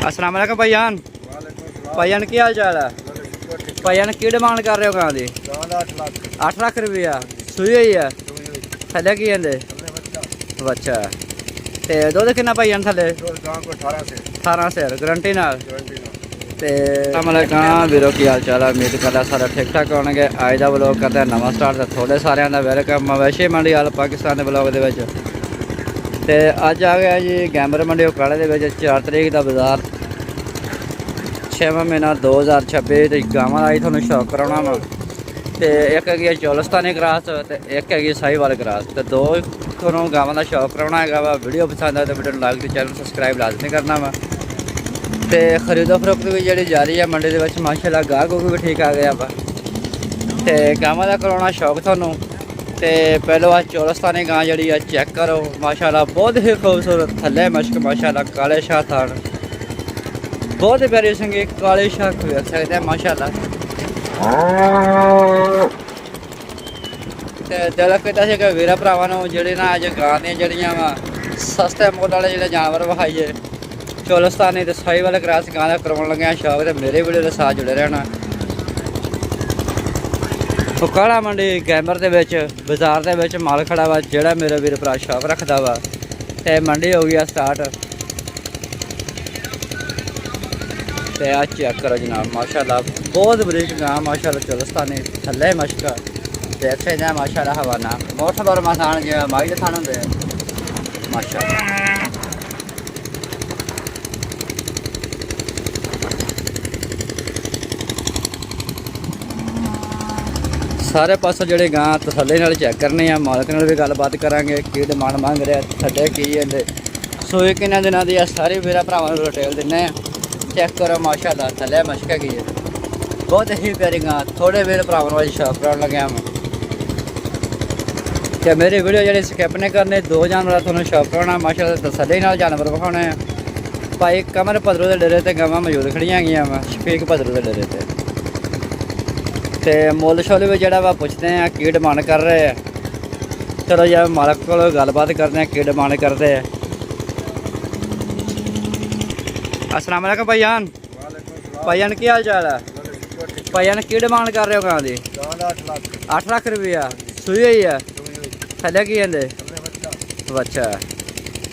अस्सलाम वालेकुम भाईजान। भाईजान की हाल चाल है? भाईजान की डिमांड कर रहे हो गां दी? 8 लाख रुपया सूई हुई है। थले की कहते बच्चा ते दुध किन्ना भाईजान थले? 18 सेर गारंटी नाल ते वीरो की हाल चाल है? उम्मीद करदा सारा ठीक ठाक होणगे। अज दा व्लॉग करते हैं नवां स्टार्ट ते थोड़े सारे दा वेलकम मवेशी मंडी वाल पाकिस्तान के व्लॉग दे विच। ते अज आ गया जी गैंबर मंडी उकाड़े दे विच 4 तरीक का बाजार 6वां महीना 2026 ते गावां आई थोड़ा शौक कराना वा। तो एक है चोलस्तानी क्रास तो एक है साहीवाल क्रास तो दो थोड़ा गावां का शौक कराना है वा। वीडियो पसंद आए तो वीडियो लाइक तो चैनल सबसक्राइब लाजमी करना वा। तो खरीदो फरोख्त भी जी जारी है मंडी के माशाल्लाह गाहक भी ठीक आ गया वा। तो गावां का कराना शौक थानू तो पहलो आज चोलस्तानी गां जी चेक करो माशाल्लाह बहुत ही खूबसूरत थले मश्क माशाल्लाह काले शाह थान बहुत ही प्यारी संगी काले शाह देख सकते हैं माशाल्लाह। तो दिल किया कि वीर भरावां जी ना अज गां दियां वा सस्ते मुल वाले जो जानवर विखाइए चोलस्तानी तो साहीवाल क्रास गां का करवाने लगे शौक तो मेरे वीडियो के साथ जुड़े रहना। उकाड़ा मंडी गैंबर के बाजार के माल खड़ा वा जोड़ा मेरा वीर भरा शौक रखता वा। तो मंडी हो गई स्टार्ट तो आ चेक करो जनाब माशाल्लाह बहुत बरीक गां माशाल्लाह चोलस्तानी थले मश्क देख सकते हैं माशाल्लाह हवाना मोठ बार मसान जो माई के थान होंगे माशाल्लाह। सारे पासों जोड़े गां तसल्ली नाल चेक करने हैं मालक नाल भी गलबात करांगे की डिमांड मंग रहे थड्डे की है सूई किन्ने दिनों की सारे वीर भरावां नूं डिटेल दिन्ने चेक करो माशाल्लाह थले मश्क की है बहुत ही प्यारी गां थोड़े वीर भरावां वाली शौक कराउण लग्या मैं तो मेरी वीडियो जी स्किप नहीं करनी। दो जानवर थोड़ा शौक कराना माशाल्लाह तसल्ली नाल जानवर विखाने भाई कमर भदरू के डेरे ते गावां मौजूद खड़ियां गईयां वा शफीक भदरू के डेरे ते। तो मुल शुल भी जोड़ा वा पुछते हैं की डिमांड कर रहे हैं। चलो यार मालक को गलबात करते हैं की डिमांड करते हैं। अस्सलाम वालेकुम भाईजान। भाईजान की हाल चाल है? भाईजान की डिमांड कर रहे हो गां दी? 8 लाख रुपया सूई हुई है। थले की कहते बच्चा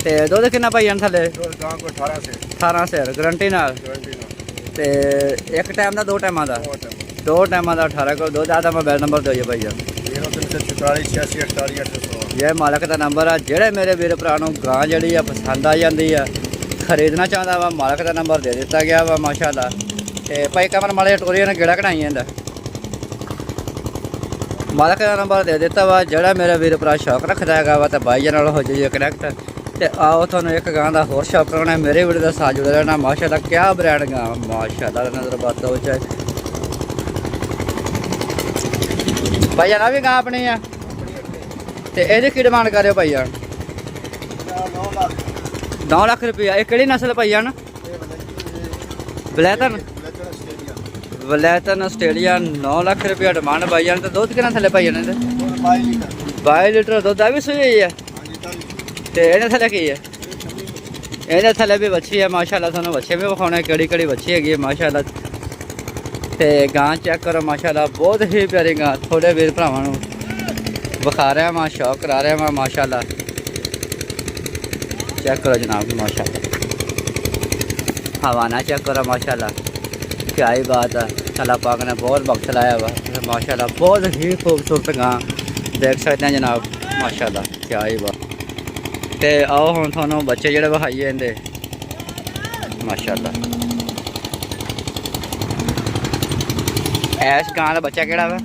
तो दुध किन्ना भाईजान थले? 18 सेर गारंटी नाल तो एक टाइम का 2 टाइम का? 2 टाइम का 18 को दो ज़्यादा मोबाइल नंबर दो भाईजान। 0346 यह मालक का नंबर है जेड़े मेरे वीर भरा गां जी पसंद आ जाती है खरीदना चाहता वा मालक का नंबर दे दिता गया वा माशाल्लाह। तो भाई कमर माले टोरिया ने गेड़ा कढ़ाई इंदा मालक का नंबर दे दिता वा जेड़ा मेरा वीर भरा शौक रखता है वा तो भाई नाल हो जाइए कनैक्ट। तो आओ थोड़ा एक गां का होर शौक कराना मेरे वीडियो के साथ जुड़े रहना माशाल्लाह। क्या ब्रांड गां माशाल्लाह नजर बात हो जाए भाई जान भी गां अपनी है। तो ये की डिमांड कर रहे हो भाई जान? 9 लाख रुपया। ये किहड़ी नस्ल भाई जान? वलैतन वलैतन आस्ट्रेलिया 9 लाख रुपया डिमांड भाई जान। तो दुध कितना थले भाई जान? 22 लीटर दुध आ भी सूई हुई है। तो इन्हें थले की है? इन्हें थले भी बच्ची है माशाल्लाह। थोड़ा बच्चे भी विखाने केड़ी केड़ी बच्ची हैगी माशाल्लाह। तो गां चेक करो माशाल्लाह बहुत ही प्यारी गां थोड़े वीर भरावां नूं विखा रहा वहाँ शौक करा रहा वहाँ माशाल्लाह। चेक करो जनाब माशाल्लाह हवाना चेक करो माशाल्लाह क्या ही बात है। अल्लाह पाक ने बहुत वक्त लाया हुआ माशाल्लाह बहुत ही खूबसूरत गां देख सकते हैं जनाब माशाल्लाह क्या ही बात। तो आओ हम थोनों बच्चे जोड़े विखाइए इनके माशाल्लाह। ऐस गां का बच्चा केड़ा वा?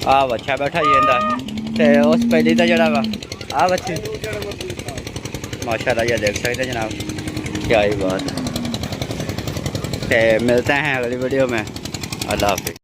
आ बच्चा बैठा जी इंदा ते उस पहली का जड़ा वा आ बच्ची माशाल्लाह ये देख सकते हैं जनाब क्या ही बात है। तो मिलते हैं अगली वीडियो में। अल्लाह हाफिज़।